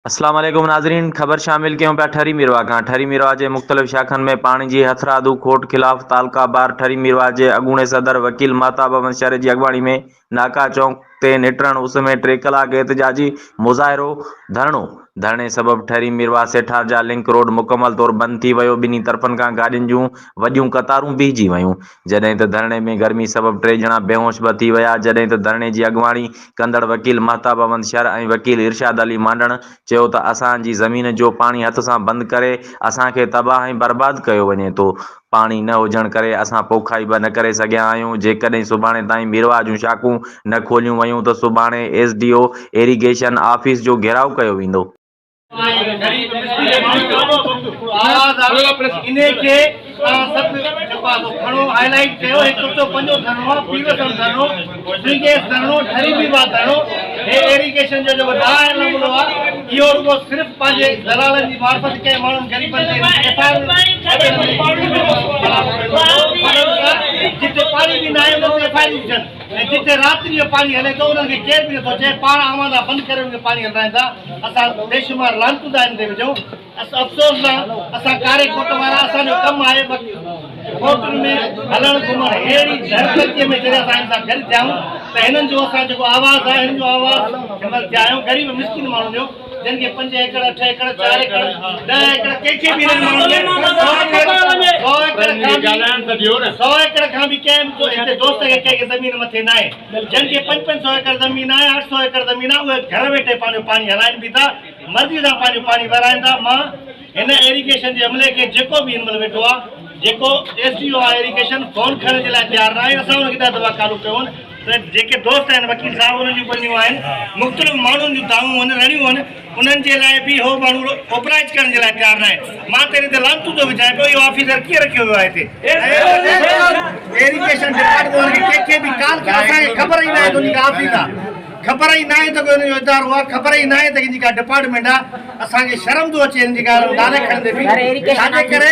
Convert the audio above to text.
अस्सलाम वालेकुम नाज़रीन, ख़बर शामिल क्यों पिया ठरी मीरवा खां। ठरी मीरवा जे मुख़्तलिफ़ शाखनि में पाणी जी हथरादू खोट ख़िलाफ़ तालका बार ठरी मीरवा जे अॻूणे सदर वकील महताब अहमद शरे जी अॻवानी में नाका चौक ते निटण उस में 3 कलाक एहतिजाजी मुज़ाहिरो धरणे सबबि ठरी मीरवा सेठार जा लिंक रोड मुकमल तौर बंद थी वियो। ॿिन्ही तरफ़नि खां गाॾियुनि जूं वॾियूं कतारूं बीहजी वयूं, जॾहिं त धरणे में गर्मी सबबि 3 ॼणा बेहोश बि थी विया। जॾहिं त धरणे जी अॻवानी कंदड़ वकील महताब अहमद शर ऐं वकील इरशाद अली मांडण चयो त असांजी ज़मीन जो पाणी हथ सां बंदि करे असांखे तबाह ऐं बर्बाद कयो वञे थो। पाणी न हुजण करे असां पोखाई बि न करे सघिया आहियूं। जेकॾहिं सुभाणे ताईं मीरवा जूं शाखूं न खोलियूं वयूं त सुभाणे SDO इरिगेशन ऑफिस जो घेराव कयो वेंदो। एरिगेशन जो सिर्फ पांचे दलालन की मार्फत के मानून गरीबन जिते पानी भी ना है जिते रात्रि जो पानी हले तो उनके केर भी नथो चे पाण आवादा बंद करे उनके पानी हलाइन था। असां बेशुमार लानतुदा इन ते विझूं। अफसोस ना असां कारे कोट वारा असां जो कम आहे कोर्टन में हलण घुमण हेड़ी धरती में जॾहिं असां सां गॾु थियूं त हिननि जो असां जेको आवाज़ आहे हिन जो आवाज़ हिनमहिल थिया गरीब मिसकिन माण्हुनि जो जिनके 5 एकड़ 8 एकड़ 4 एकड़ 10 एकड़ कंहिंखे बि न माण्हुनि 100 एकड़ खां बि कंहिं दोस्त खे कंहिंखे ज़मीन मथे न आहे। जिनके 500 एकड़ ज़मीन आहे 800 एकड़ ज़मीन आहे उहे घर वेठे पंहिंजो पाणी हलाइनि बि था, मर्ज़ी सां पंहिंजो पाणी भराइनि था। मां हिन एरिगेशन जे अमले खे जेको बि हिनमहिल वेठो आहे जेको SDO आहे एरिगेशन फोन खणण जे लाइ तयारु न आहे, असां हुनखे 10 दफ़ा कालू कयो त जेके दोस्त आहिनि वकील साहब उन्हनि जूं बनियूं आहिनि मुख़्तलिफ़ माण्हुनि जूं दाऊं आहिनि रड़ियूं आहिनि उन्हनि जे लाइ बि हो माण्हू ओपराइज करण जे लाइ तयारु न आहे। मां तेरे ते लानतू थो विझां पियो इहो ऑफिसर कीअं रखियो वियो आहे हिते एरिगेशन डिपार्टमेंट कंहिंखे बि काल असांखे ख़बर ई न आहे उनजी ऑफिस आहे, खबर ही ना है तो कोई इदारो आहे, खबर ही ना है तो इनका डिपार्टमेंट आहे। असांखे शर्म थो अचे इन जी ॻाल्हि नाले खणंदे बि छाजे करे